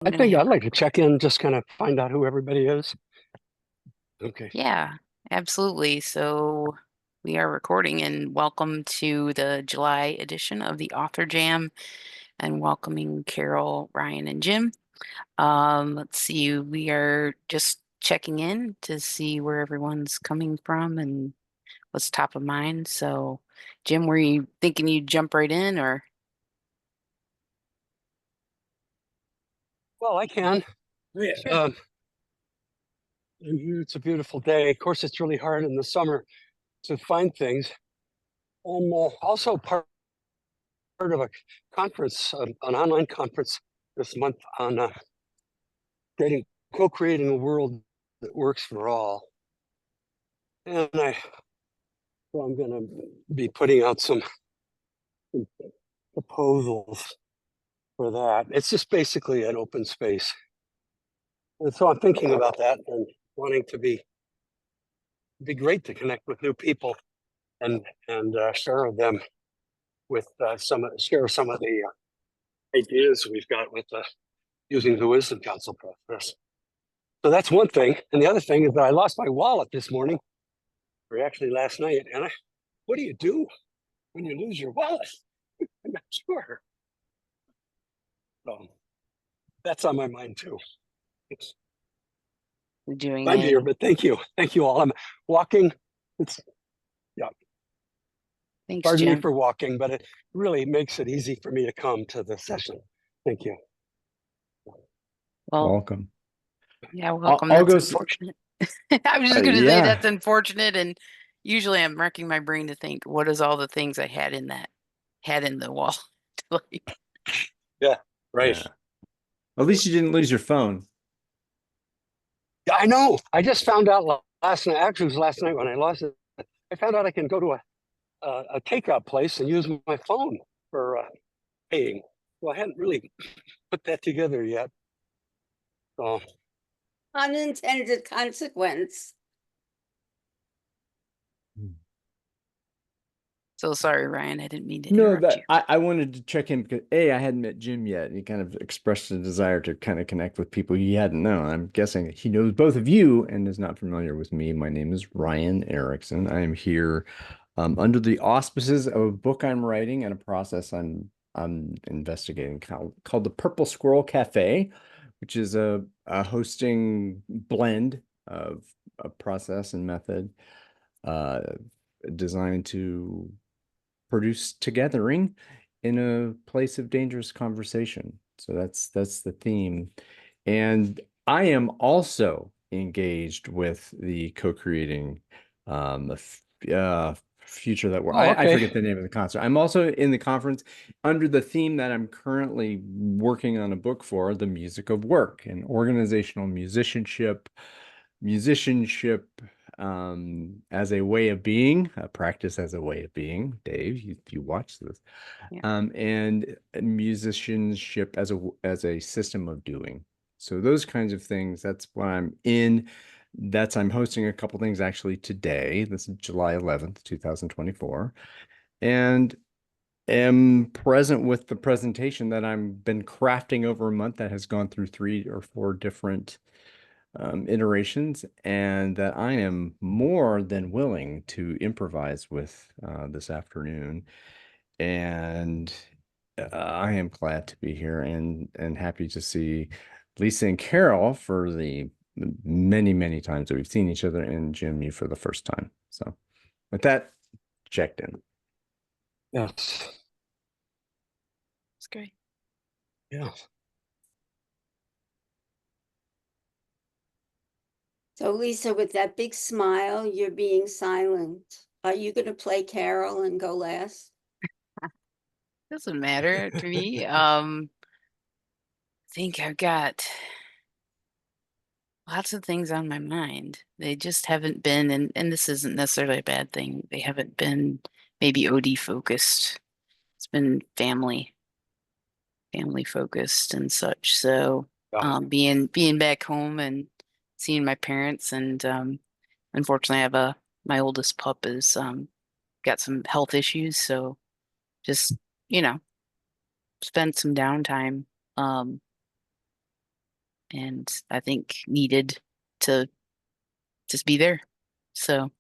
I'm I gonna think have, I'd like to check in, just kind of find out who everybody is. Okay. yeah, absolutely. So we are recording and welcome to the July edition of the Author Jam and welcoming Carol, Ryan, and Jim. Let's see, we are just checking in to see where everyone's coming from and what's top of mind. So, Jim, were you thinking you'd jump right in or? Well, I can. Yeah. Sure. It's a beautiful day. Of course, it's really hard in the summer to find things. I'm also part of a conference, an online conference this month on creating, co-creating a world that works for all. And so I'm going to be putting out some proposals for that. It's just basically an open space. And so I'm thinking about that and wanting to be great to connect with new people and share them with share some of the ideas we've got with using the Wisdom Council process. So that's one thing, and the other thing is that I lost my wallet this morning, or actually last night. And what do you do when you lose your wallet? I'm not sure. So that's on my mind too. It's We're doing I'm here, a but thank you all. I'm walking. It's Yeah. thanks, Pardon me Jim. for walking, but it really makes it easy for me to come to the session. Thank you. Well, Welcome. yeah, I'll, welcome. I'll That's go. unfortunate. I was just going to say Yeah. that's unfortunate, and usually I'm wrecking my brain to think what is all the things I had in the wall. Like, Yeah, right. Yeah. At least you didn't lose your phone. Yeah, I know. I just found out last night. Actually, it was last night when I lost it. I found out I can go to a takeout place and use my phone for paying. Well, I hadn't really put that together yet. So Unintended consequence. so sorry, Ryan. I didn't mean to No, interrupt you. that I wanted to check in because A, I hadn't met Jim yet, and he kind of expressed a desire to kind of connect with people he hadn't known. I'm guessing he knows both of you and is not familiar with me. My name is Ryan Erickson. I am here under the auspices of a book I'm writing and a process I'm investigating called the Purple Squirrel Cafe, which is a hosting blend of a process and method uh, designed to produce togethering in a place of dangerous conversation. So that's the theme. And I am also engaged with the co-creating future that oh, I okay. forget the name of the concert. I'm also in the conference under the theme that I'm currently working on a book for, The Music of Work, and organizational musicianship as a way of being, a practice as a way of being. Dave, you watch this, Yeah. and musicianship as a system of doing. So those kinds of things. That's what I'm in. I'm hosting a couple things actually today. This is July 11th, 2024, and am present with the presentation that I've been crafting over a month that has gone through 3 or 4 different iterations, and that I am more than willing to improvise with this afternoon. And I am glad to be here and happy to see Lisa and Carol for the many, many times that we've seen each other, and Jim, you for the first time. So with that, checked in. Yes. It's great. Yeah. So Lisa, with that big smile, you're being silent. Are you going to play Carol and go last? Doesn't matter to me. I think I've got lots of things on my mind. They just haven't been, and this isn't necessarily a bad thing. They haven't been maybe OD focused. It's been family focused and such. So Yeah. being back home and seeing my parents and unfortunately I have a my oldest pup is got some health issues. So just, you know, spend some downtime. Um and I think needed to just be there. So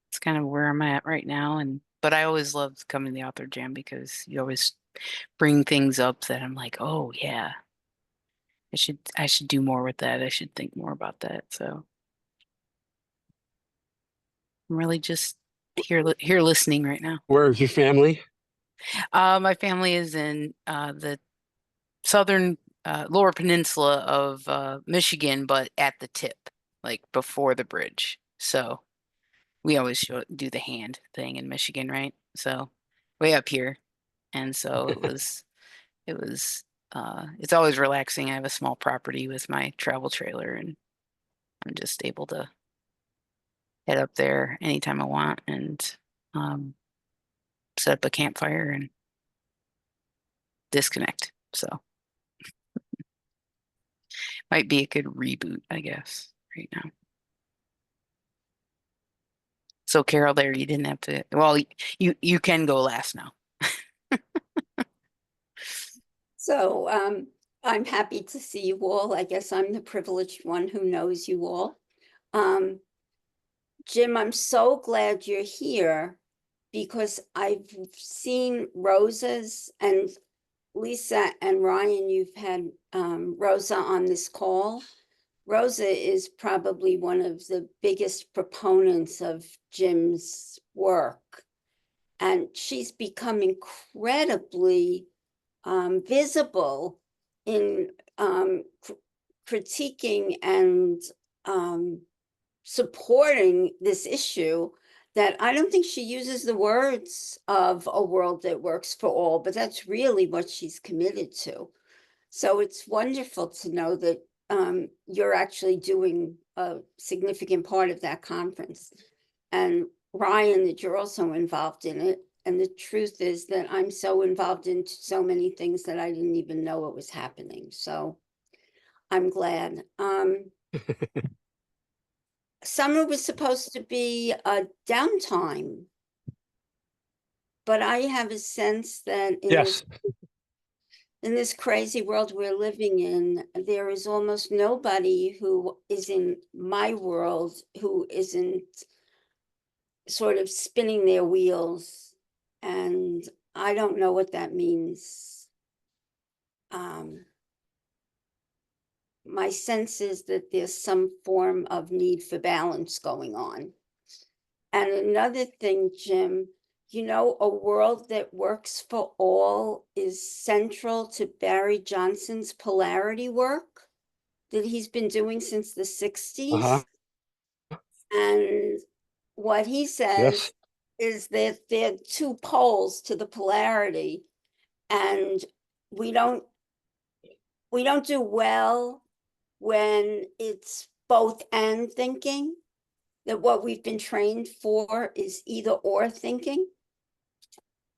it's kind of where I'm at right now. But I always loved coming to the author jam because you always bring things up that I'm like, oh yeah, I should do more with that. I should think more about that. So I'm really just here listening right now. Where is your family? My family is in the southern lower peninsula of Michigan, but at the tip, like before the bridge. So we always do the hand thing in Michigan, right? So way up here. And so it's always relaxing. I have a small property with my travel trailer, and I'm just able to head up there anytime I want and um, set up a campfire and disconnect. So might be a good reboot, I guess, right now. So Carol, there you didn't have to. Well, you can go last now. So I'm happy to see you all. I guess I'm the privileged one who knows you all. Jim, I'm so glad you're here because I've seen Rosa's and Lisa and Ryan, you've had Rosa on this call. Rosa is probably one of the biggest proponents of Jim's work. And she's become incredibly visible in critiquing and supporting this issue that I don't think she uses the words of a world that works for all, but that's really what she's committed to. So it's wonderful to know that you're actually doing a significant part of that conference. And Ryan, that you're also involved in it. And the truth is that I'm so involved in so many things that I didn't even know it was happening. So I'm glad. Summer was supposed to be a downtime, but I have a sense that Yes. in this crazy world we're living in, there is almost nobody who is in my world who isn't sort of spinning their wheels. And I don't know what that means. My sense is that there's some form of need for balance going on. And another thing, Jim, you know, a world that works for all is central to Barry Johnson's polarity work that he's been doing since the 60s. Uh-huh. And what he says Yes. is that there are two poles to the polarity, and we don't do well when it's both and thinking, that what we've been trained for is either or thinking,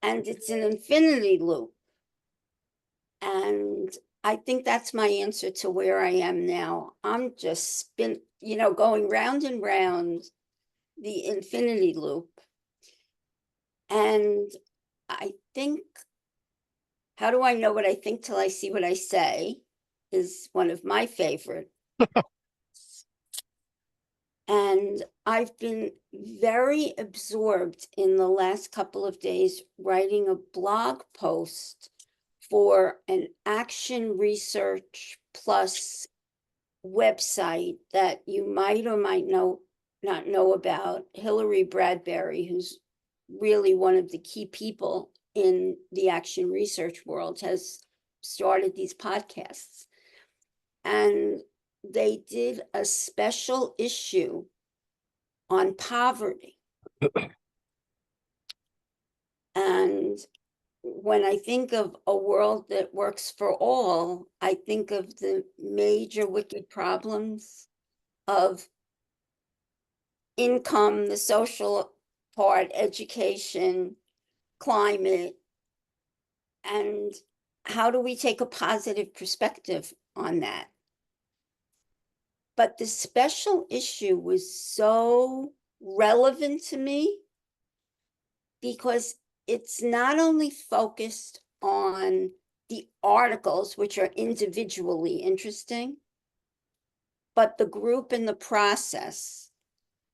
and it's an infinity loop. And I think that's my answer to where I am now. I'm just going round and round the infinity loop. And I think, how do I know what I think till I see what I say is one of my favorite. And I've been very absorbed in the last couple of days writing a blog post for an Action Research Plus website that you might or might not know about. Hillary Bradbury, who's really one of the key people in the action research world, has started these podcasts. And they did a special issue on poverty. And when I think of a world that works for all, I think of the major wicked problems of income, the social part, education, climate, and how do we take a positive perspective on that? But the special issue was so relevant to me because it's not only focused on the articles, which are individually interesting, but the group in the process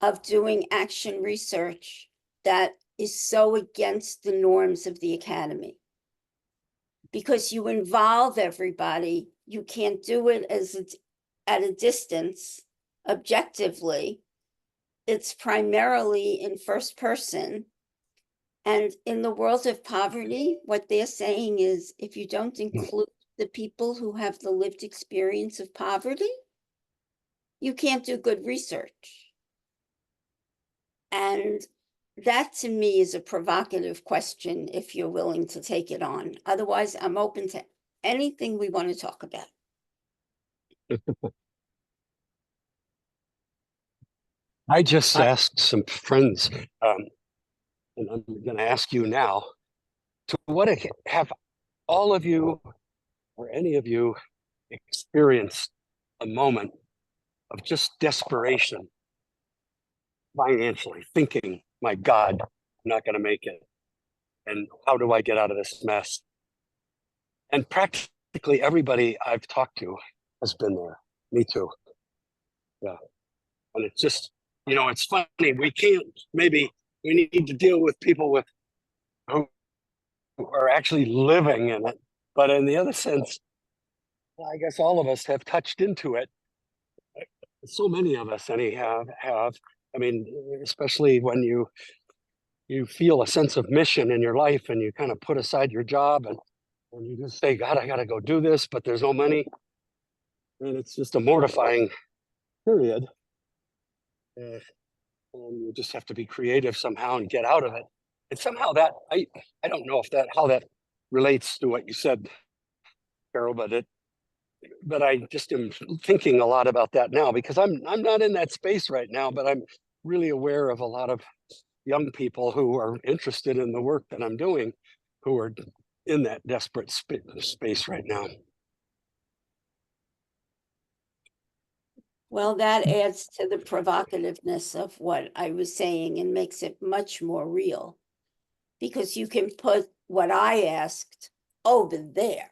of doing action research that is so against the norms of the academy. Because you involve everybody, you can't do it as it's at a distance objectively. It's primarily in first person. And in the world of poverty, what they're saying is if you don't include the people who have the lived experience of poverty, you can't do good research. And that to me is a provocative question if you're willing to take it on. Otherwise, I'm open to anything we want to talk about. I just asked some friends, and I'm going to ask you now, to what have all of you or any of you experienced a moment of just desperation financially, thinking, my God, I'm not going to make it. And how do I get out of this mess? And practically everybody I've talked to has been there. Me too. Yeah. And it's just, it's funny. We can't, maybe we need to deal with people who are actually living in it. But in the other sense, I guess all of us have touched into it. So many of us, have. I mean, especially when you feel a sense of mission in your life and you kind of put aside your job and you just say, God, I got to go do this, but there's no money. And it's just a mortifying period. And you just have to be creative somehow and get out of it. And somehow that, I don't know how that relates to what you said, Carol, but I just am thinking a lot about that now because I'm not in that space right now, but I'm really aware of a lot of young people who are interested in the work that I'm doing, who are in that desperate space right now. Well, that adds to the provocativeness of what I was saying and makes it much more real. Because you can put what I asked over there.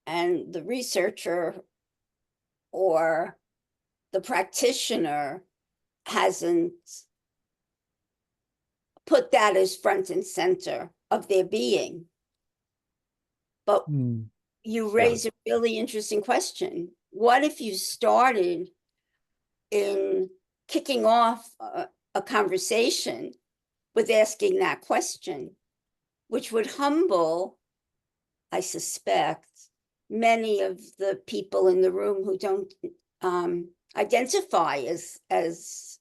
And the researcher or the practitioner hasn't put that as front and center of their being. But you raise a really interesting question. What if you started in kicking off a conversation with asking that question, which would humble, I suspect, many of the people in the room who don't identify as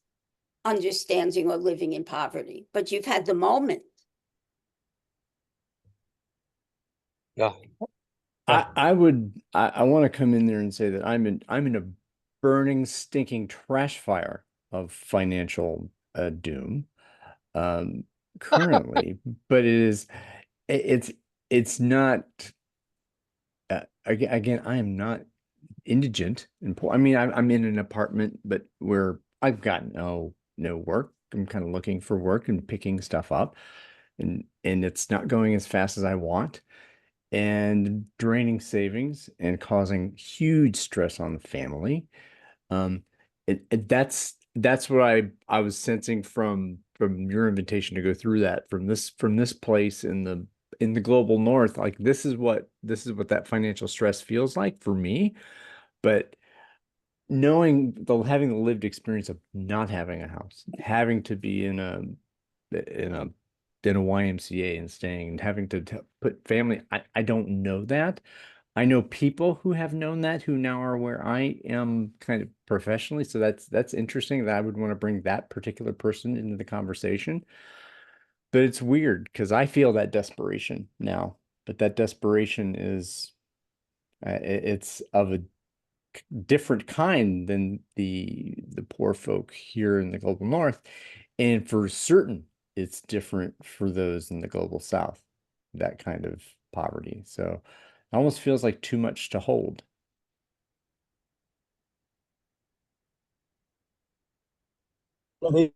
understanding or living in poverty, but you've had the moment. Yeah. I want to come in there and say that I'm in a burning, stinking trash fire of financial doom currently, but it's not again, I am not indigent and poor. I mean, I'm in an apartment, but where I've got no work. I'm kind of looking for work and picking stuff up, and it's not going as fast as I want, and draining savings and causing huge stress on the family. That's what I was sensing from your invitation to go through that from this place in the global north. Like this is what that financial stress feels like for me. But having the lived experience of not having a house, having to be in a YMCA and staying and having to put family, I don't know that. I know people who have known that who now are where I am kind of professionally. So that's interesting that I would want to bring that particular person into the conversation. But it's weird because I feel that desperation now, but that desperation is it's of a different kind than the poor folk here in the global north, and for certain it's different for those in the global south, that kind of poverty. So it almost feels like too much to hold. Well,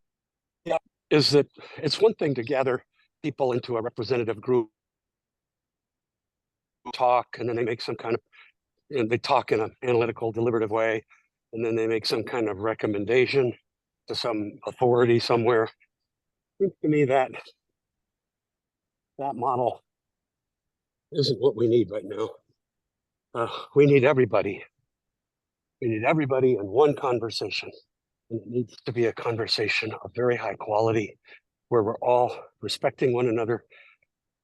is that it's one thing to gather people into a representative group, talk, and then they make some kind of, they talk in an analytical, deliberative way, and then they make some kind of recommendation to some authority somewhere. Seems to me that that model isn't what we need right now. We need everybody. We need everybody in one conversation. And it needs to be a conversation of very high quality where we're all respecting one another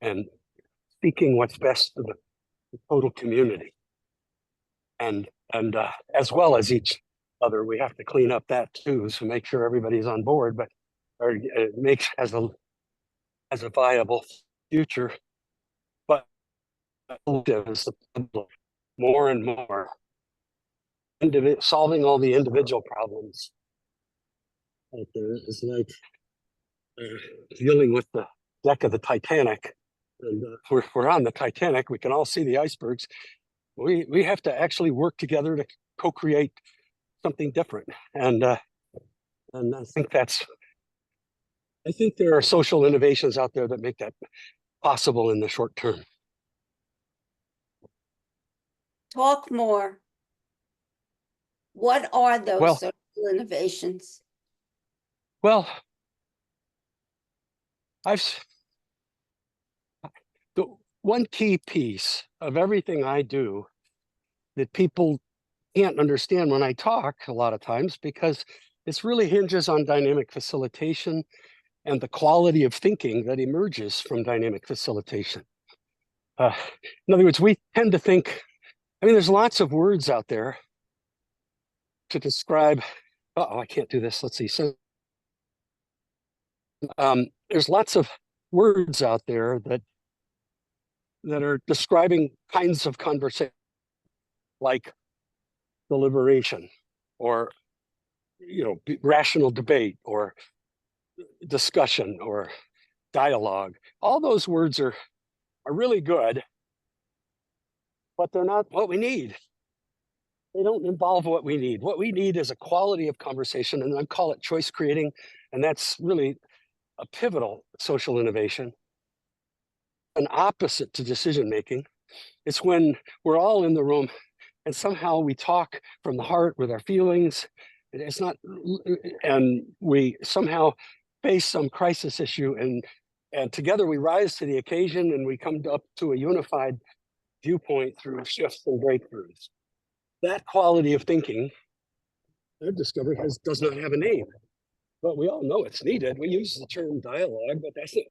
and speaking what's best for the total community. And as well as each other, we have to clean up that too, so make sure everybody's on board, but or it makes as a viable future. But is the public more and more solving all the individual problems out there is like dealing with the deck of the Titanic. And we're on the Titanic. We can all see the icebergs. We have to actually work together to co-create something different. And I think there are social innovations out there that make that possible in the short term. Talk more. What are those Well- social innovations? Well, the one key piece of everything I do that people can't understand when I talk a lot of times, because this really hinges on dynamic facilitation and the quality of thinking that emerges from dynamic facilitation. In other words, we tend to think, I mean, there's lots of words out there to describe, I can't do this. Let's see. So there's lots of words out there that are describing kinds of conversation, like deliberation, or rational debate, or discussion, or dialogue. All those words are really good, but they're not what we need. They don't involve what we need. What we need is a quality of conversation, and I call it choice creating, and that's really a pivotal social innovation. An opposite to decision making. It's when we're all in the room and somehow we talk from the heart with our feelings. It's not, and we somehow face some crisis issue, and together we rise to the occasion, and we come up to a unified viewpoint through shifts and breakthroughs. That quality of thinking, I've discovered, does not have a name, but we all know it's needed. We use the term dialogue, but that's not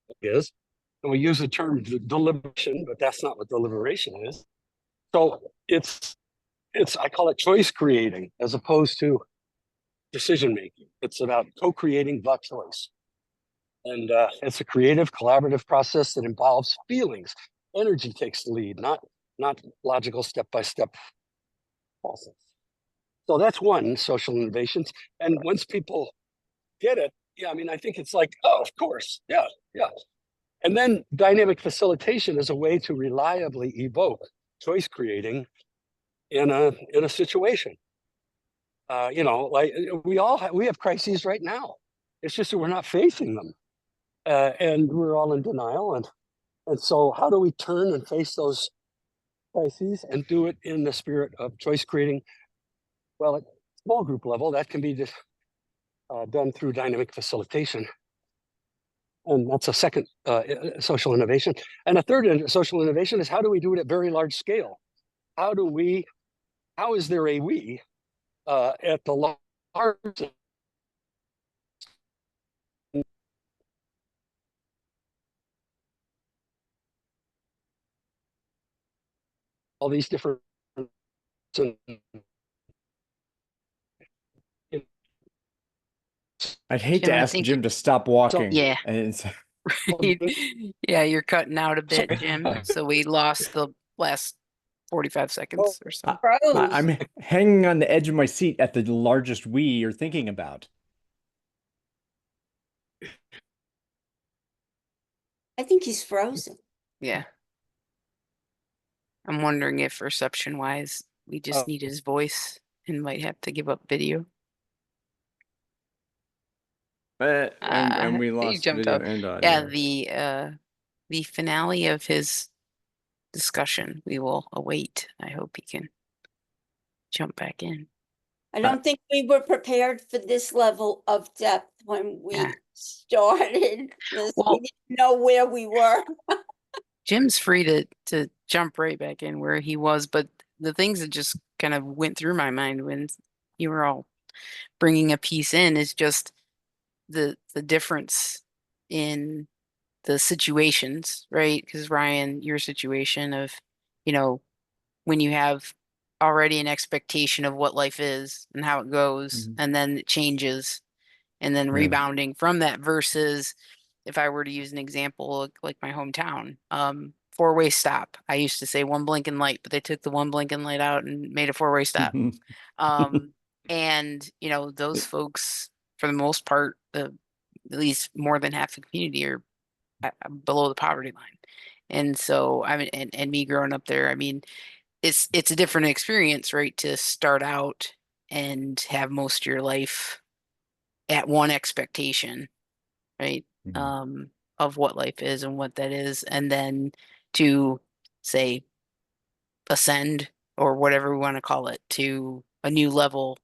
what it is. And we use the term deliberation, but that's not what deliberation is. So it's I call it choice creating as opposed to decision making. It's about co-creating the choice. And it's a creative, collaborative process that involves feelings. Energy takes the lead, not logical step-by-step process. So that's one social innovations. And once people get it, yeah, I mean, I think it's like, oh, of course, yeah. And then dynamic facilitation is a way to reliably evoke choice creating in a situation. Like we have crises right now. It's just that we're not facing them, and we're all in denial. And so, how do we turn and face those crises and do it in the spirit of choice creating? Well, at small group level, that can be done through dynamic facilitation. And that's a second social innovation. And a third social innovation is, how do we do it at very large scale? How is there a we at the large all these different I'd hate Jim, to I ask think- Jim to stop walking. yeah. And it's, Yeah, you're cutting out a bit, Sorry. Jim. So we lost the last 45 seconds or so. Froze. I'm hanging on the edge of my seat at the largest we you're thinking about. I think he's frozen. Yeah. I'm wondering if reception wise, we just need his voice and might have to give up video. And we He lost jumped video out. and audio. Yeah, the finale of his discussion we will await. I hope he can jump back in. I don't think we were prepared for this level of depth when Yeah. we started this. Well- We didn't know where we were. Jim's free to jump right back in where he was, but the things that just kind of went through my mind when you were all bringing a piece in is just the difference in the situations, right? Because Ryan, your situation of, you know, when you have already an expectation of what life is and how it goes, Mhm. and then it changes, and then Yeah. rebounding from that versus if I were to use an example like my hometown, four-way stop. I used to say one blinking light, but they took the one blinking light out and made a four-way stop. And you know, those folks, for the most part, at least more than half the community are below the poverty line. And so, I mean, and me growing up there, I mean, it's a different experience, right? To start out and have most of your life at one expectation, right? Mhm. Of what life is and what that is, and then to say ascend or whatever we want to call it to a new level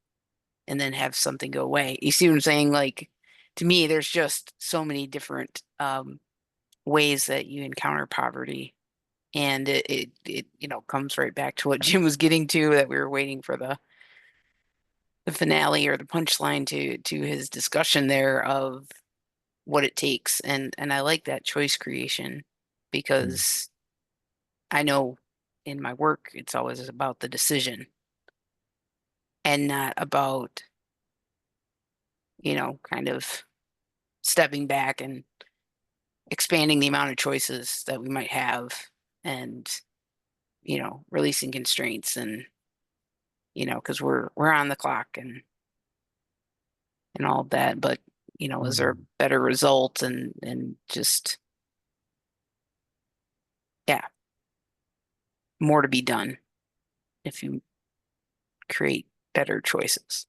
and then have something go away. You see what I'm saying? Like to me, there's just so many different ways that you encounter poverty. And it you know comes right back to what Jim was getting to, that we were waiting for the finale or the punchline to his discussion there of what it takes. And I like that choice creation because I know in my work it's always about the decision and not about, you know, kind of stepping back and expanding the amount of choices that we might have and, you know, releasing constraints and, you know, because we're on the clock and all of that. But, you know, is there a Mhm. better result and just yeah, more to be done if you create better choices.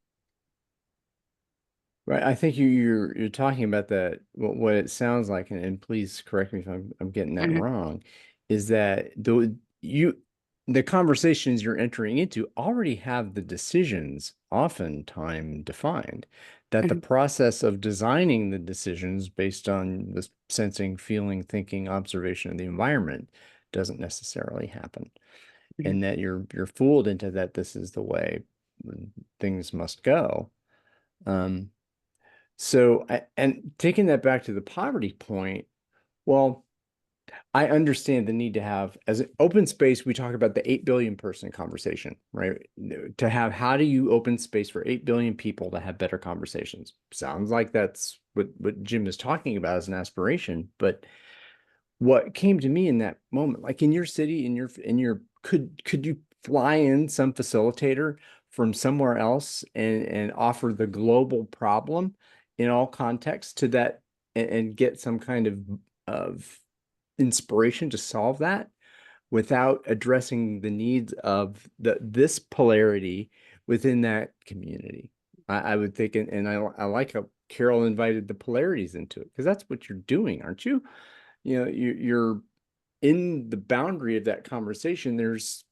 Right. I think you're talking about that. What it sounds like, and please correct me if I'm getting that Mhm. wrong, is that the conversations you're entering into already have the decisions oftentimes defined. That the Mhm. process of designing the decisions based on the sensing, feeling, thinking, observation of the environment doesn't necessarily happen. Mhm. And that you're fooled into that this is the way things must go. Um, and taking that back to the poverty point, well, I understand the need to have, as an open space, we talk about the 8 billion person conversation, right? To have, how do you open space for 8 billion people to have better conversations? Sounds like that's what Jim is talking about as an aspiration. But what came to me in that moment, like in your city, could you fly in some facilitator from somewhere else and offer the global problem in all contexts to that and get some kind of inspiration to solve that without addressing the needs of this polarity within that community? I would think, and I like how Carol invited the polarities into it, because that's what you're doing, aren't you? You know, you're in the boundary of that conversation. There's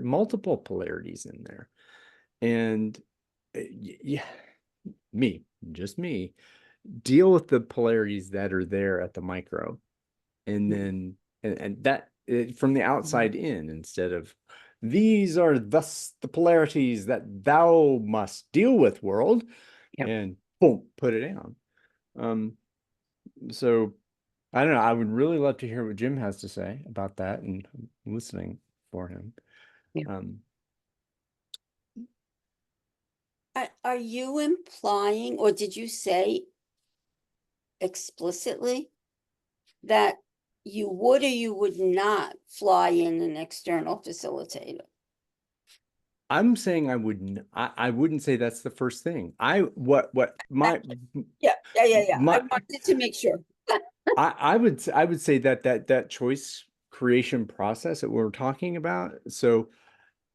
multiple polarities in there, and yeah, just me, deal with the polarities that are there at the micro, and then and that from the outside in, instead of these are thus the polarities that thou must deal with, world, Yep. and boom, put it down. So I don't know. I would really love to hear what Jim has to say about that, and I'm listening for him. Yeah. Are you implying, or did you say explicitly that you would or you would not fly in an external facilitator? I'm saying I wouldn't say that's the first thing. What my Yeah. I my wanted to make sure. I would say that choice creation process that we're talking about. So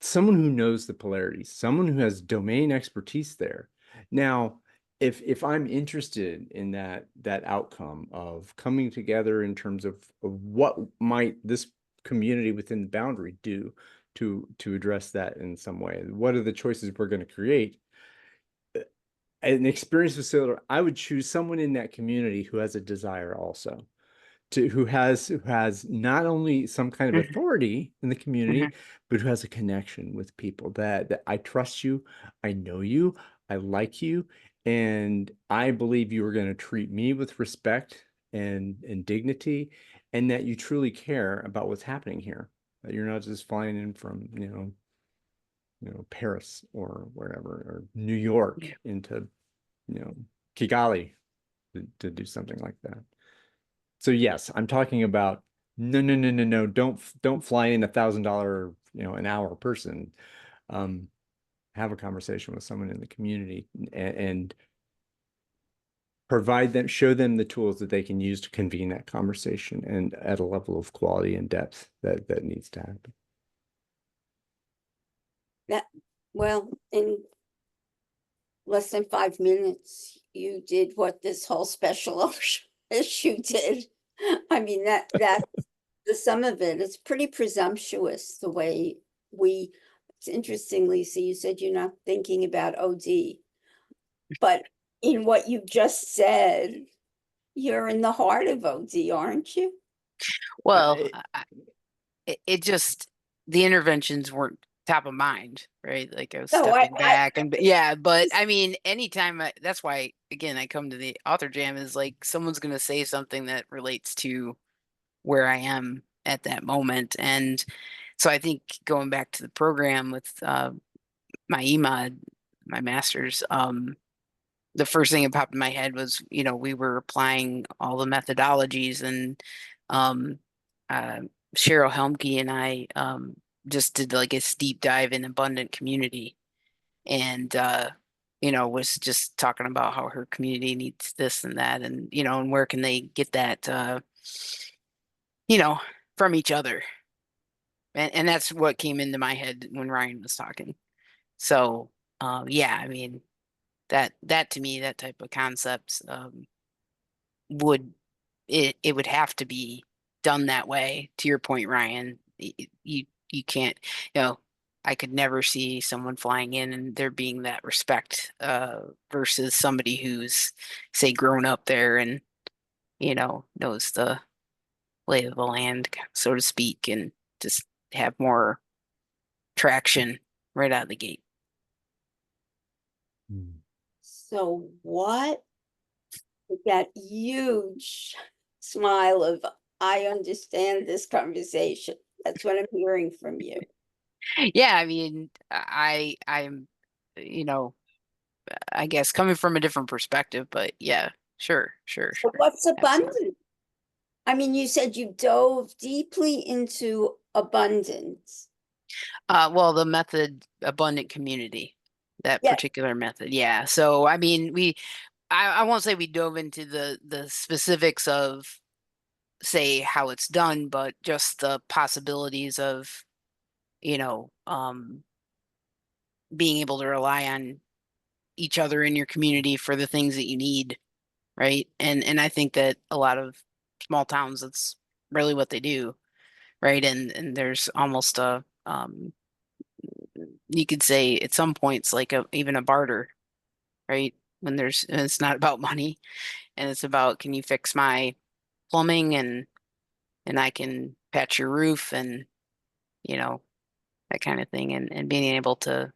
someone who knows the polarities, someone who has domain expertise there. Now, if I'm interested in that outcome of coming together in terms of what might this community within the boundary do to address that in some way. What are the choices we're going to create? An experienced facilitator, I would choose someone in that community who has a desire also who has not only some kind of Mhm. authority in the community, Mhm. but who has a connection with people that I trust you, I know you, I like you, and I believe you are going to treat me with respect and dignity, and that you truly care about what's happening here. That you're not just flying in from, Paris or wherever, or New York Yeah. into, Kigali to do something like that. So yes, I'm talking about no. Don't fly in $1,000, an hour person. Have a conversation with someone in the community and show them the tools that they can use to convene that conversation and at a level of quality and depth that needs to happen. Well, in less than 5 minutes, you did what this whole special issue did. I mean, that's the sum of it. It's pretty presumptuous the way it's interestingly, so you said you're not thinking about OD, but in what you just said, you're in the heart of OD, aren't you? Well, it just, the interventions weren't top of mind, right? Like I was No, stepping back and yeah, but I mean, anytime that's why again I come to the author jam is like someone's gonna say something that relates to where I am at that moment. And so I think going back to the program with my EMOD, my master's, the first thing that popped in my head was, we were applying all the methodologies, and um, uh, Cheryl Helmke and I just did like a deep dive in abundant community, and was just talking about how her community needs this and that, and and where can they get that, you know, from each other, and that's what came into my head when Ryan was talking. So yeah, I mean that to me, that type of concepts would it would have to be done that way. To your point, Ryan, you can't, I could never see someone flying in and there being that respect versus somebody who's, say, grown up there and knows the lay of the land, so to speak, and just have more traction right out of the gate. So what? With that huge smile of, I understand this conversation. That's what I'm hearing from you. Yeah, I mean, I'm, you know, I guess coming from a different perspective, but yeah, sure. But what's Absolutely. abundant? I mean, you said you dove deeply into abundance. Well, the method abundant community, that Yes. particular method. Yeah. So, I mean, I won't say we dove into the specifics of, say, how it's done, but just the possibilities of, you know, um, being able to rely on each other in your community for the things that you need, right? And I think that a lot of small towns, that's really what they do, right? And there's almost a you could say at some points like even a barter, right? When it's not about money, and it's about, can you fix my plumbing, and I can patch your roof, and you know that kind of thing, and being able to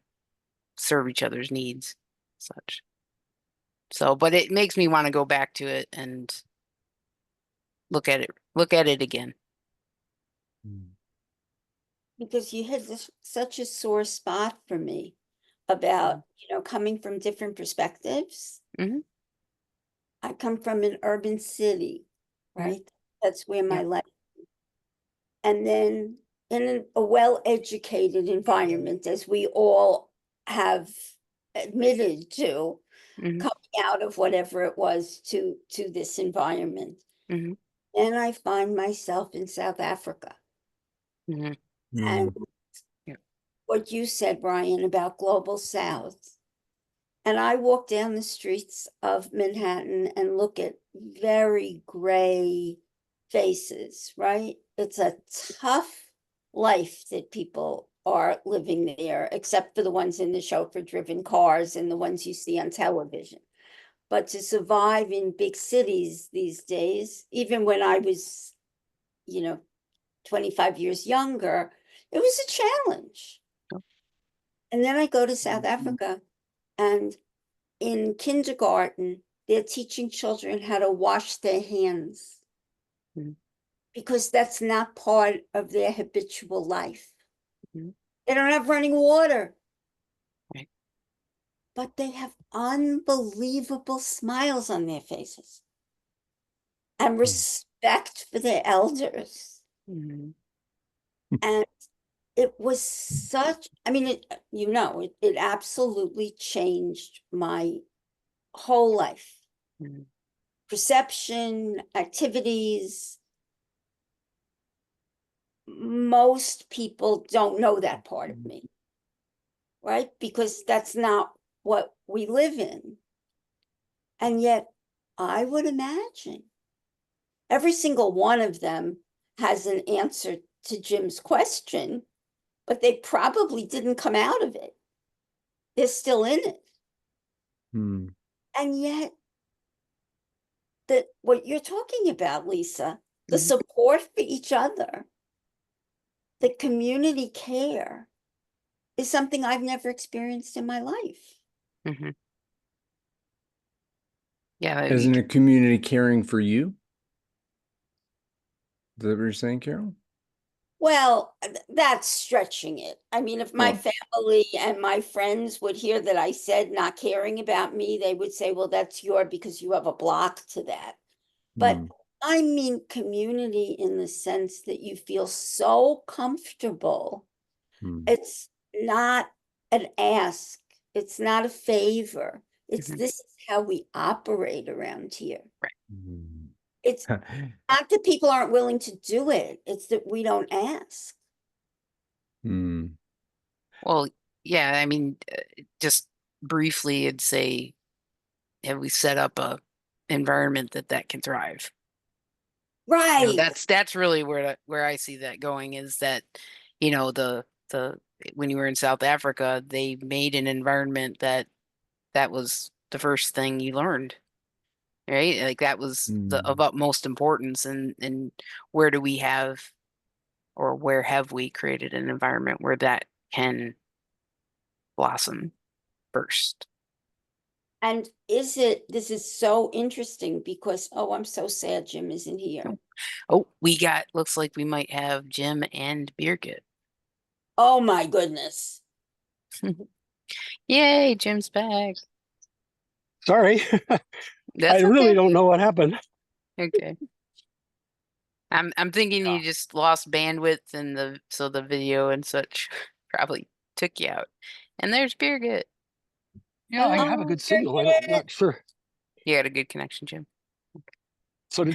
serve each other's needs, such. So, but it makes me want to go back to it and look at it again. Because you had such a sore spot for me about, coming from different perspectives. Hmm. I come from an urban city, right? That's where my Yeah. life, and then in a well-educated environment, as we all have admitted to, Hmm. coming out of whatever it was to this environment. Hmm. And I find myself in South Africa. Hmm. And Yeah. what you said, Brian, about Global South. And I walk down the streets of Manhattan and look at very gray faces, right? It's a tough life that people are living there, except for the ones in the chauffeur-driven cars and the ones you see on television. But to survive in big cities these days, even when I was, 25 years younger, it was a challenge. Yep. And then I go to South Africa, and in kindergarten, they're teaching children how to wash their hands Mhm. because that's not part of their habitual life. Mhm. They don't have running water. Right. But they have unbelievable smiles on their faces and respect for their elders. Mhm. And it was such, I mean, it absolutely changed my whole life. Mhm. Perception, activities. Most people don't know that part of me, right? Because that's not what we live in. And yet, I would imagine every single one of them has an answer to Jim's question, but they probably didn't come out of it. They're still in it. Hmm. And yet, what you're talking about, Lisa, the Mhm. support for each other, the community care is something I've never experienced in my life. Mhm. Yeah, Isn't a community caring for you? Is that what you're saying, Carol? Well, that's stretching it. I mean, if my Oh. family and my friends would hear that I said not caring about me, they would say, well, that's because you have a block to that. But Hmm. I mean community in the sense that you feel so comfortable. Hmm. It's not an ask. It's not a favor. It's Mhm. this is how we operate around here. Hmm. It's not that people aren't willing to do it. It's that we don't ask. Hmm. Well, yeah, I mean, just briefly, I'd say, have we set up a environment that can thrive? Right. That's really where I see that going is that, the when you were in South Africa, they made an environment that was the first thing you learned, right? Like that was of Hmm. utmost importance, and where do we have or where have we created an environment where that can blossom first? And this is so interesting because, oh, I'm so sad Jim isn't here. Oh, looks like we might have Jim and Birgit. Oh my goodness. Yay, Jim's back. Sorry, I That's really okay. don't know what happened. Okay. I'm thinking you just lost bandwidth and so the video and such probably took you out. And there's Birgit. Yeah, I have a Hello, good signal. I'm not sure. You got a good connection, Jim. So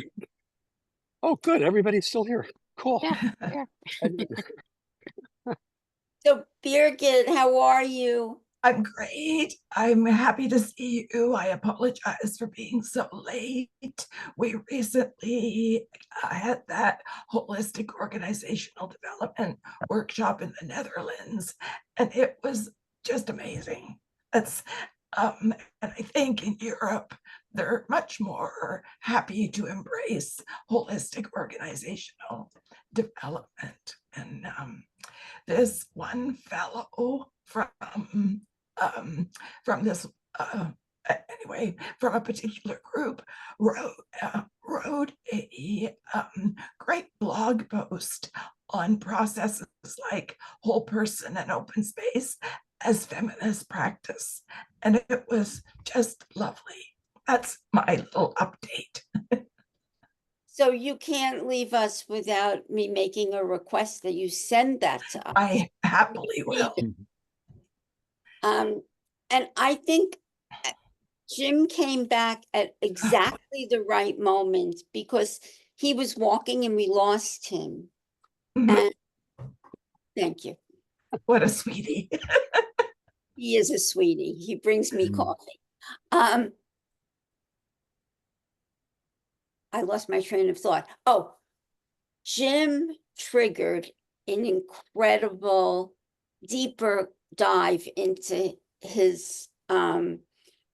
oh, good. Everybody's still here. Cool. Yeah, yeah. I didn't- So Birgit, how are you? I'm great. I'm happy to see you. I apologize for being so late. We recently had that holistic organizational development workshop in the Netherlands, and it was just amazing. And I think in Europe, they're much more happy to embrace holistic organizational development. And this one fellow from this anyway from a particular group wrote a great blog post on processes like whole person and open space as feminist practice, and it was just lovely. That's my little update. So you can't leave us without me making a request that you send that to us. I happily will. And I think Jim came back at exactly the right moment because he was walking and we lost him. And thank you. What a sweetie. He is a sweetie. He brings me Mm. coffee. I lost my train of thought. Oh, Jim triggered an incredible deeper dive into his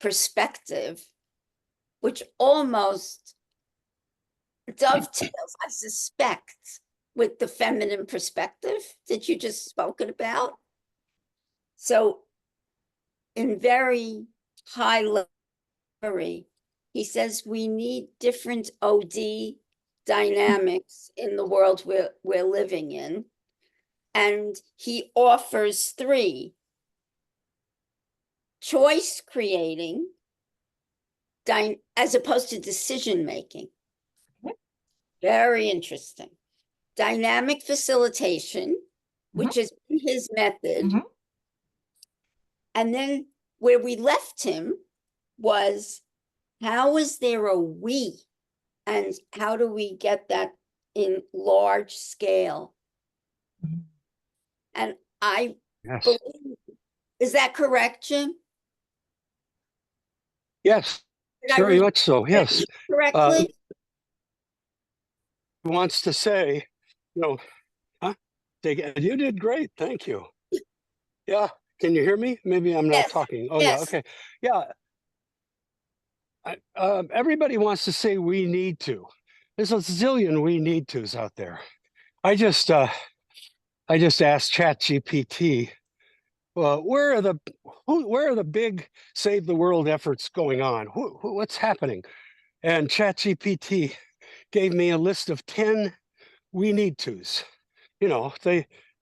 perspective, which almost dovetails, I suspect, with the feminine perspective that you just spoken about. So in very high level, he says we need different OD dynamics in the world we're living in. And he offers 3: choice creating, as opposed to decision making. Very interesting. Dynamic facilitation, which is his method. Mhm. And then where we left him was, how is there a we? And how do we get that in large scale? Mhm. And I Yes. believe, is that correct, Jim? Yes. Did I Very read much so. that Yes. correctly? Wants to say, you know, huh? You did great. Thank you. Yeah. Can you hear me? Maybe I'm not Yes, talking. Oh, yeah. yes. Okay. Yeah. Everybody wants to say we need to. There's a zillion we need tos out there. I just asked ChatGPT, where are the big save the world efforts going on? What's happening? And ChatGPT gave me a list of 10 we need tos. You know,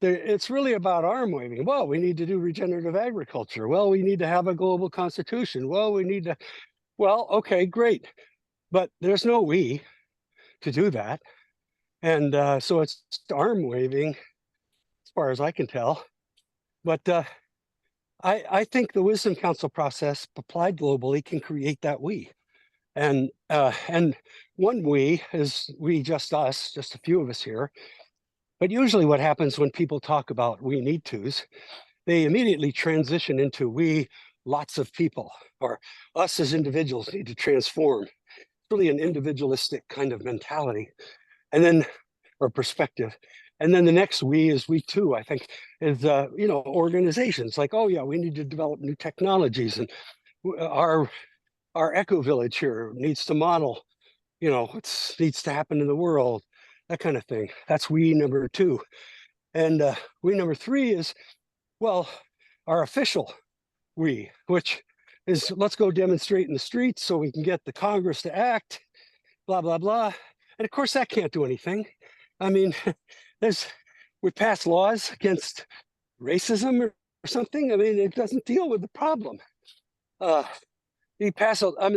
it's really about arm waving. Well, we need to do regenerative agriculture. Well, we need to have a global constitution. Well, okay, great. But there's no we to do that. And so it's arm waving as far as I can tell. But I think the Wisdom Council process applied globally can create that we. And one we is we, just us, just a few of us here. But usually what happens when people talk about we need tos, they immediately transition into we, lots of people, or us as individuals need to transform. It's really an individualistic kind of mentality. And then, or perspective. And then the next we is we too, I think, is, organizations like, oh yeah, we need to develop new technologies, and our eco village here needs to model, what needs to happen in the world, that kind of thing. That's we number 2. And we number 3 is, well, our official we, which is let's go demonstrate in the streets so we can get the Congress to act, blah, blah, blah. And of course, that can't do anything. I mean, we pass laws against racism or something. I mean, it doesn't deal with the problem. The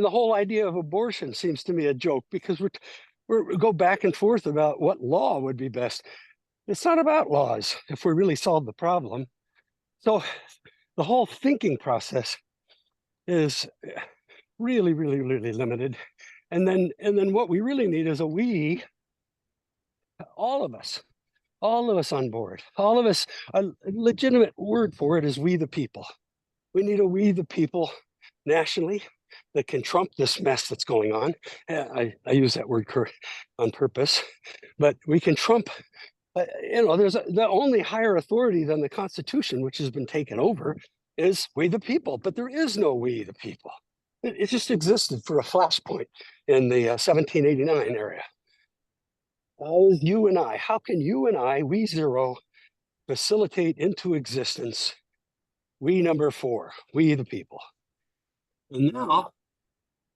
whole idea of abortion seems to me a joke, because we go back and forth about what law would be best. It's not about laws if we really solve the problem. So the whole thinking process is really, really, really limited. And then what we really need is a we, all of us on board, all of us. A legitimate word for it is we the people. We need a we the people nationally that can trump this mess that's going on. I use that word on purpose, but we can trump. There's the only higher authority than the Constitution, which has been taken over, is we the people. But there is no we the people. It just existed for a flashpoint in the 1789 area. How can you and I, we zero, facilitate into existence we number 4, we the people? And now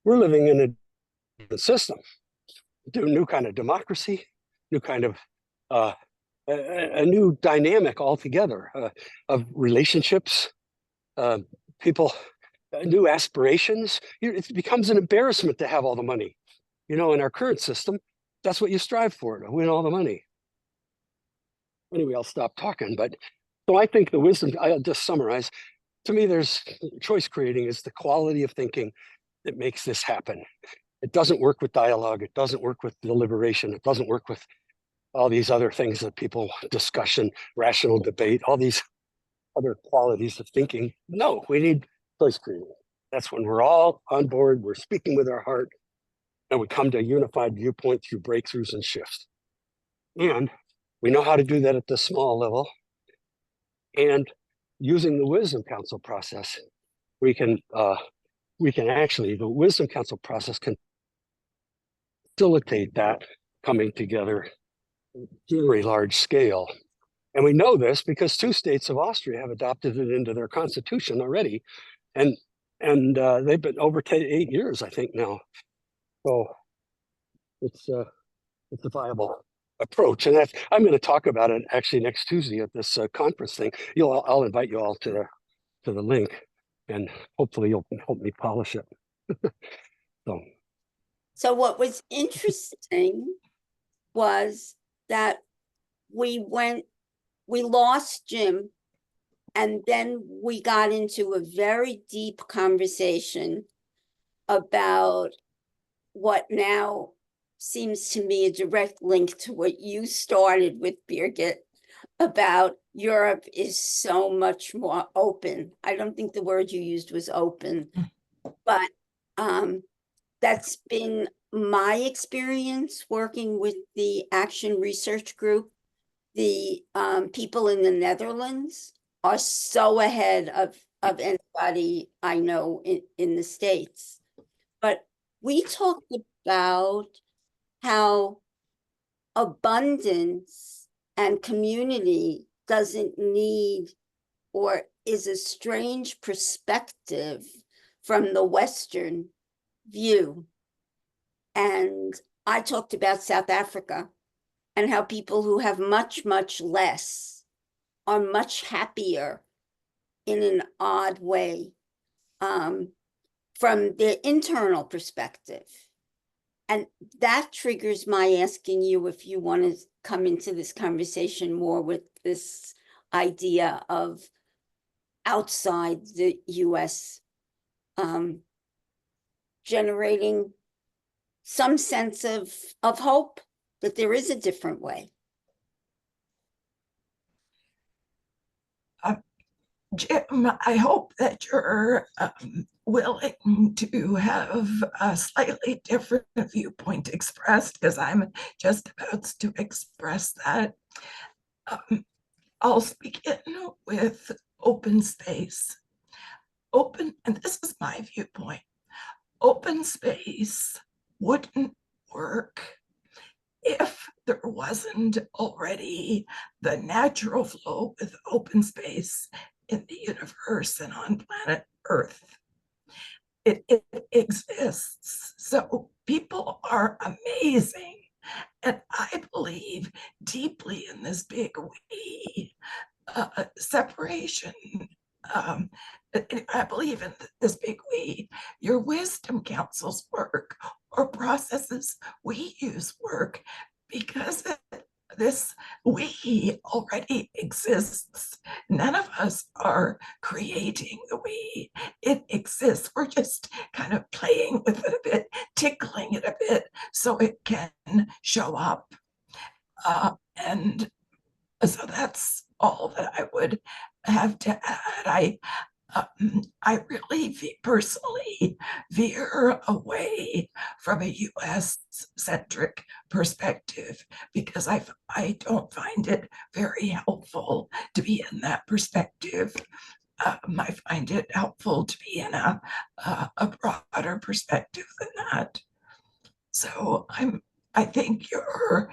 we're living in a system, new kind of democracy, new kind of a new dynamic altogether of relationships, people, new aspirations. It becomes an embarrassment to have all the money. In our current system, that's what you strive for, to win all the money. Anyway, I'll stop talking. But so I think the wisdom, I'll just summarize. To me, there's choice creating is the quality of thinking that makes this happen. It doesn't work with dialogue. It doesn't work with deliberation. It doesn't work with all these other things that people discussion, rational debate, all these other qualities of thinking. No, we need choice creating. That's when we're all on board. We're speaking with our heart, and we come to a unified viewpoint through breakthroughs and shifts. And we know how to do that at the small level. And using the Wisdom Council process, we can actually, the Wisdom Council process can facilitate that coming together very large scale. And we know this because 2 states of Austria have adopted it into their constitution already. And they've been over 8 years, I think now. So it's a viable approach. And I'm going to talk about it actually next Tuesday at this conference thing. I'll invite you all to the link, and hopefully you'll help me polish it. So what was interesting was that we lost Jim, and then we got into a very deep conversation about what now seems to me a direct link to what you started with, Birgit, about Europe is so much more open. I don't think the word you used was open, but that's been my experience working with the Action Research Group. The people in the Netherlands are so ahead of anybody I know in the States. But we talked about how abundance and community doesn't need or is a strange perspective from the Western view. And I talked about South Africa and how people who have much, much less are much happier in an odd way from their internal perspective. And that triggers my asking you if you want to come into this conversation more with this idea of outside the US generating some sense of hope that there is a different way. Jim, I hope that you're willing to have a slightly different viewpoint expressed, because I'm just about to express that. I'll begin with open space. And this is my viewpoint. Open space wouldn't work if there wasn't already the natural flow with open space in the universe and on planet Earth. It exists. So people are amazing. And I believe deeply in this big we separation. I believe in this big we. Your Wisdom Council's work or processes we use work because this we already exists. None of us are creating the we. It exists. We're just kind of playing with it a bit, tickling it a bit so it can show up. And so that's all that I would have to add. I really personally veer away from a US-centric perspective because I don't find it very helpful to be in that perspective. I find it helpful to be in a broader perspective than that. So I think your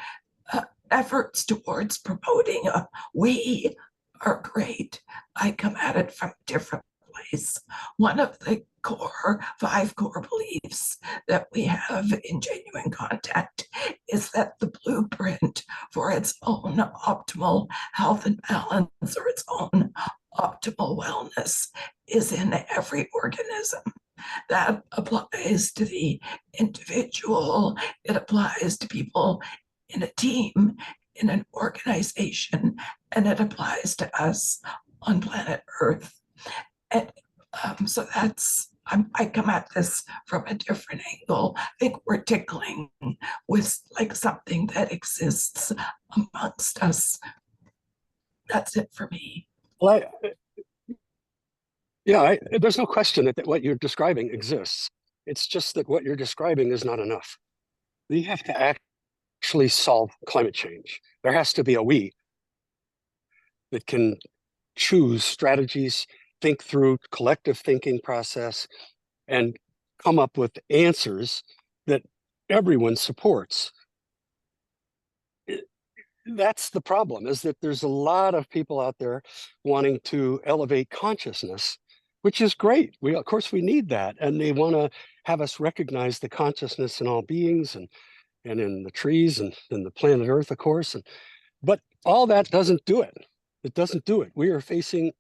efforts towards promoting a we are great. I come at it from a different place. One of the five core beliefs that we have in Genuine Contact is that the blueprint for its own optimal health and balance or its own optimal wellness is in every organism. That applies to the individual. It applies to people in a team, in an organization, and it applies to us on planet Earth. And so I come at this from a different angle. I think we're tickling with like something that exists amongst us. That's it for me. Well, there's no question that what you're describing exists. It's just that what you're describing is not enough. We have to actually solve climate change. There has to be a we that can choose strategies, think through collective thinking process, and come up with answers that everyone supports. That's the problem, is that there's a lot of people out there wanting to elevate consciousness, which is great. Of course, we need that. And they want to have us recognize the consciousness in all beings and in the trees and in the planet Earth, of course. But all that doesn't do it. It doesn't do it. We are facing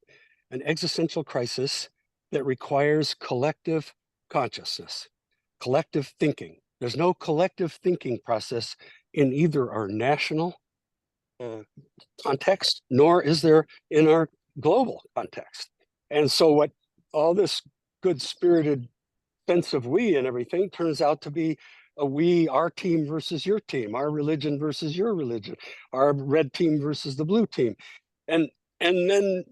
an existential crisis that requires collective consciousness, collective thinking. There's no collective thinking process in either our national context, nor is there in our global context. And so what all this good-spirited sense of we and everything turns out to be a we, our team versus your team, our religion versus your religion, our red team versus the blue team. And then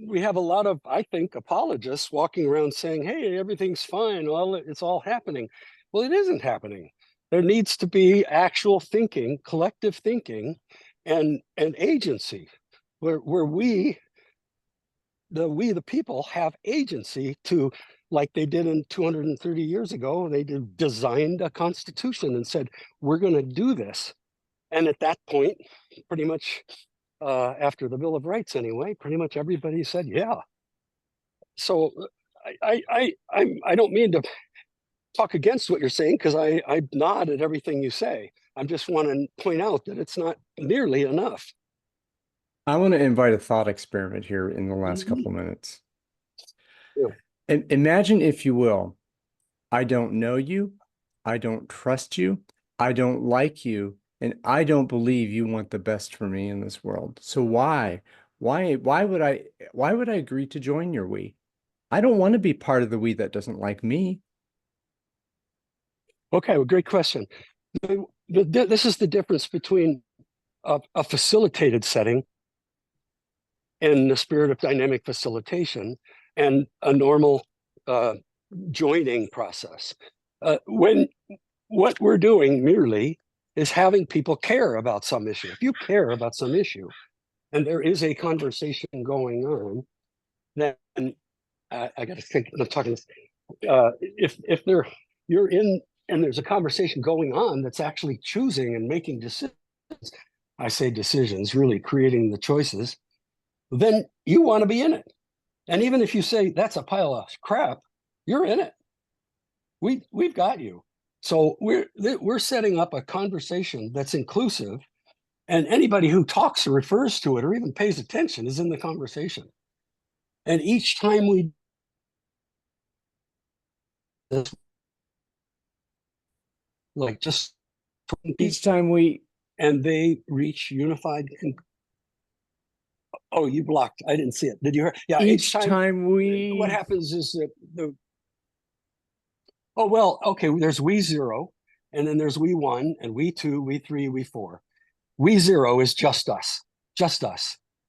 we have a lot of, I think, apologists walking around saying, hey, everything's fine, it's all happening. Well, it isn't happening. There needs to be actual thinking, collective thinking, and agency, where we, the people, have agency to, like they did in 230 years ago, they designed a constitution and said, we're going to do this. And at that point, pretty much after the Bill of Rights anyway, pretty much everybody said, yeah. So I don't mean to talk against what you're saying, because I nod at everything you say. I just want to point out that it's not nearly enough. I want to invite a thought experiment here in the last couple of minutes. Yeah. And imagine, if you will, I don't know you, I don't trust you, I don't like you, and I don't believe you want the best for me in this world. So why would I agree to join your we? I don't want to be part of the we that doesn't like me. Okay, well, great question. This is the difference between a facilitated setting in the spirit of dynamic facilitation and a normal joining process. When what we're doing merely is having people care about some issue. If you care about some issue and there is a conversation going on, then I got to think, I'm talking, if you're in and there's a conversation going on that's actually choosing and making decisions, I say decisions, really creating the choices, then you want to be in it. And even if you say that's a pile of crap, you're in it. We've got you. So we're setting up a conversation that's inclusive, and anybody who talks or refers to it or even pays attention is in the conversation. And each time we like just Each time we and they reach unified oh, you blocked. I didn't see it. Did you hear? Yeah. each time we what happens is that oh, well, okay, there's we 0, and then there's we 1, and we 2, we 3, we 4. We 0 is just us.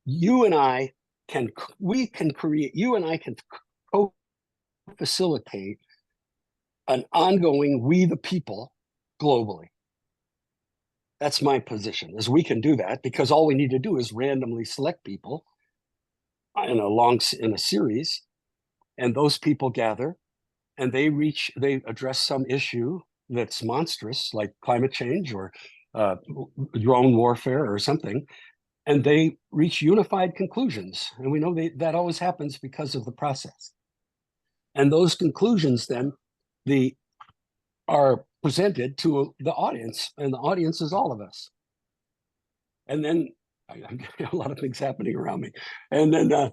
You and I can create, you and I can co-facilitate an ongoing we the people globally. That's my position, is we can do that because all we need to do is randomly select people in a series, and those people gather and they address some issue that's monstrous, like climate change or drone warfare or something, and they reach unified conclusions. And we know that always happens because of the process. And those conclusions then are presented to the audience, and the audience is all of us. And then I'm getting a lot of things happening around me. And then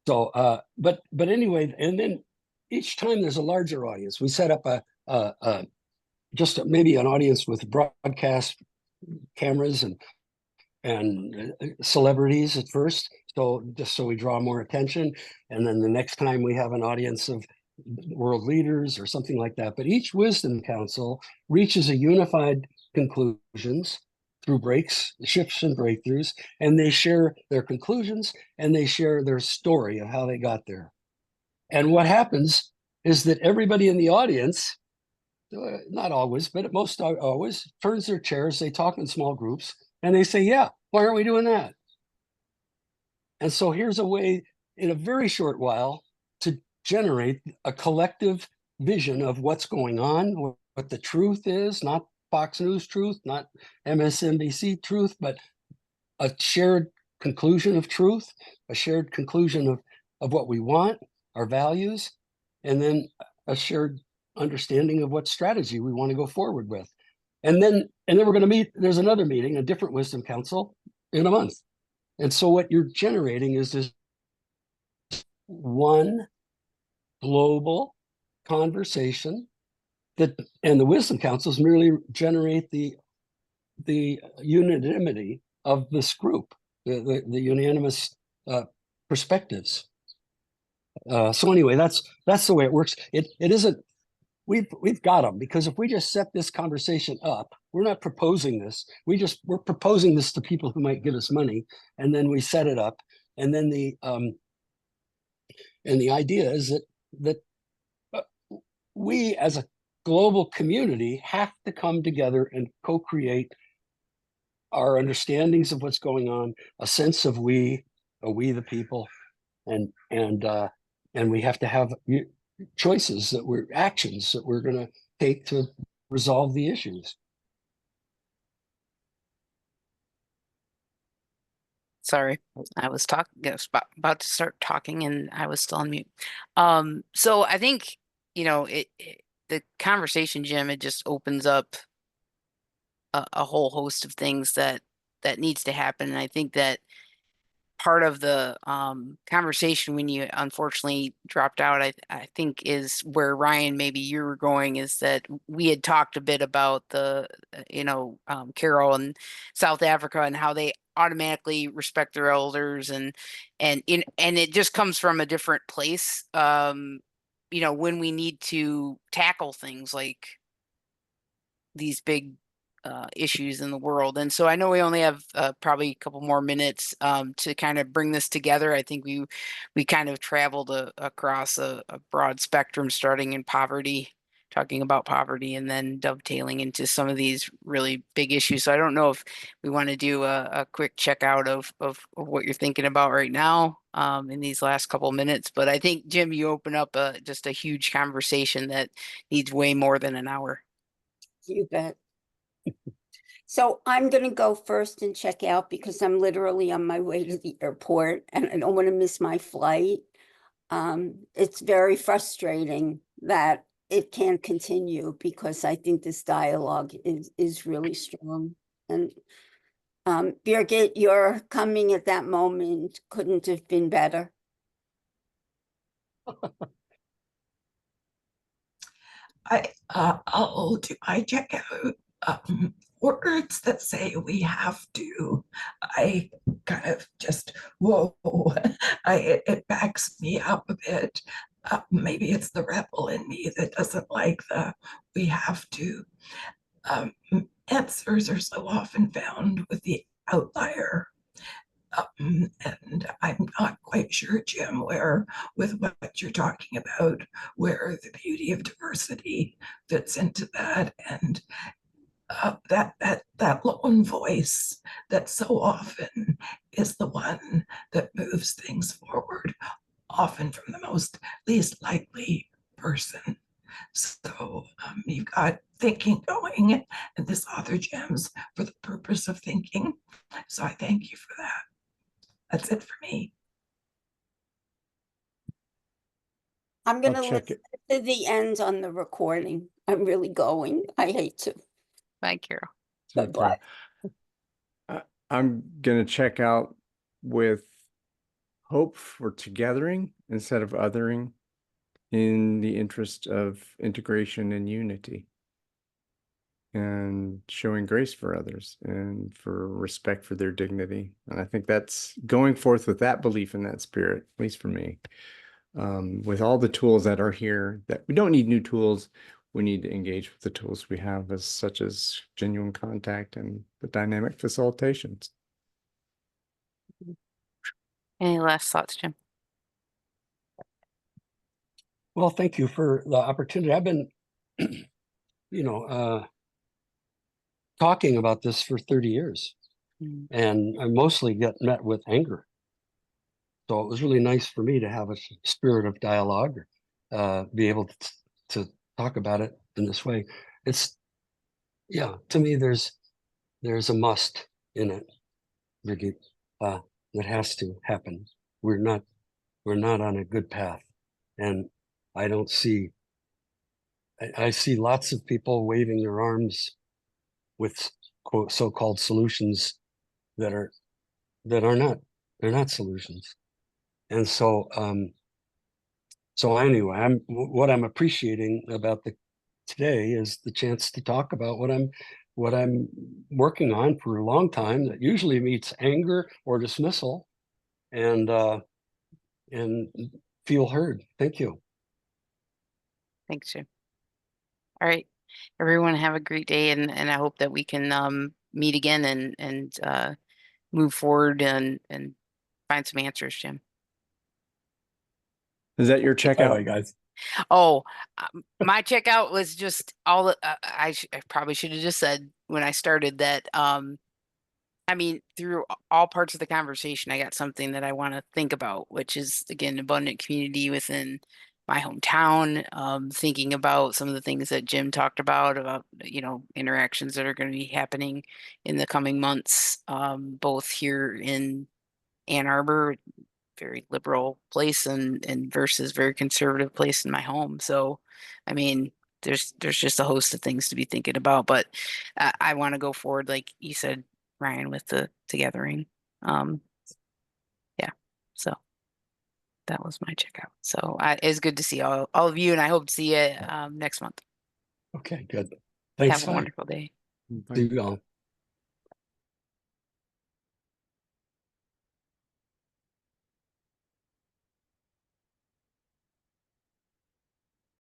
but anyway, and then each time there's a larger audience. We set up maybe an audience with broadcast cameras and celebrities at first, so just so we draw more attention. And then the next time we have an audience of world leaders or something like that. But each wisdom council reaches a unified conclusions through shifts and breakthroughs, and they share their conclusions and they share their story of how they got there. And what happens is that everybody in the audience, not always, but most always, turns their chairs, they talk in small groups, and they say, yeah, why aren't we doing that? And so here's a way in a very short while to generate a collective vision of what's going on, what the truth is, not Fox News truth, not MSNBC truth, but a shared conclusion of truth, a shared conclusion of what we want, our values, and then a shared understanding of what strategy we want to go forward with. And then we're going to meet, there's another meeting, a different wisdom council in a month. And so what you're generating is this one global conversation that, and the wisdom councils merely generate the unanimity of this group, the unanimous perspectives. So anyway, that's the way it works. It isn't, we've got them, because if we just set this conversation up, we're not proposing this. We're proposing this to people who might give us money, and then we set it up. And then the idea is that we as a global community have to come together and co-create our understandings of what's going on, a sense of we the people, and we have to have choices actions that we're going to take to resolve the issues. Sorry, I was about to start talking and I was still on mute. So I think, the conversation, Jim, it just opens up a whole host of things that needs to happen. And I think that part of the conversation when you unfortunately dropped out, I think is where Ryan, maybe you were going, is that we had talked a bit about the, Carol and South Africa and how they automatically respect their elders, and it just comes from a different place. When we need to tackle things like these big issues in the world. And so I know we only have probably a couple more minutes to kind of bring this together. I think we kind of traveled across a broad spectrum, starting in poverty, talking about poverty, and then dovetailing into some of these really big issues. So I don't know if we want to do a quick checkout of what you're thinking about right now in these last couple minutes. But I think, Jim, you open up just a huge conversation that needs way more than an hour. You bet. So I'm going to go first and check out because I'm literally on my way to the airport and I don't want to miss my flight. It's very frustrating that it can't continue because I think this dialogue is really strong. And Birgit, your coming at that moment couldn't have been better. I'll do my checkout. Words that say we have to, I kind of just, whoa, it backs me up a bit. Maybe it's the rebel in me that doesn't like the we have to. Answers are so often found with the outlier. And I'm not quite sure, Jim, where with what you're talking about, where the beauty of diversity fits into that, and that lone voice that so often is the one that moves things forward, often from the most least likely person. So you've got thinking going, and this author gems for the purpose of thinking. So I thank you for that. That's it for me. I'm going to I'll check listen to the end on the recording. I'm really going. I hate to. Bye, Carol. Bye-bye. I'm going to check out with hope for togethering instead of othering in the interest of integration and unity, and showing grace for others and for respect for their dignity. And I think that's going forth with that belief in that spirit, at least for me, with all the tools that are here, that we don't need new tools. We need to engage with the tools we have, such as genuine contact and the dynamic facilitations. Any last thoughts, Jim? Well, thank you for the opportunity. I've been, talking about this for 30 years, and I mostly get met with anger. So it was really nice for me to have a spirit of dialogue, be able to talk about it in this way. It's, yeah, to me, there's a must in it, Ricky. That has to happen. We're not on a good path, and I don't see. I see lots of people waving their arms with quote so-called solutions that are not, they're not solutions. And so so anyway, what I'm appreciating about today is the chance to talk about what I'm working on for a long time, that usually meets anger or dismissal, and feel heard. Thank you. Thanks, Jim. All right, everyone have a great day, and I hope that we can meet again and move forward and find some answers, Jim. Is that your checkout? Guys. Oh, my checkout was just all I probably should have just said when I started that. I mean, through all parts of the conversation, I got something that I want to think about, which is again, abundant community within my hometown. Thinking about some of the things that Jim talked about, interactions that are going to be happening in the coming months, both here in Ann Arbor, very liberal place, and versus very conservative place in my home. So, I mean, there's just a host of things to be thinking about, but I want to go forward, like you said, Ryan, with the gathering. Yeah, so that was my checkout. So it's good to see all of you, and I hope to see you next month. Okay, good. Thanks. Have a wonderful day. See you all.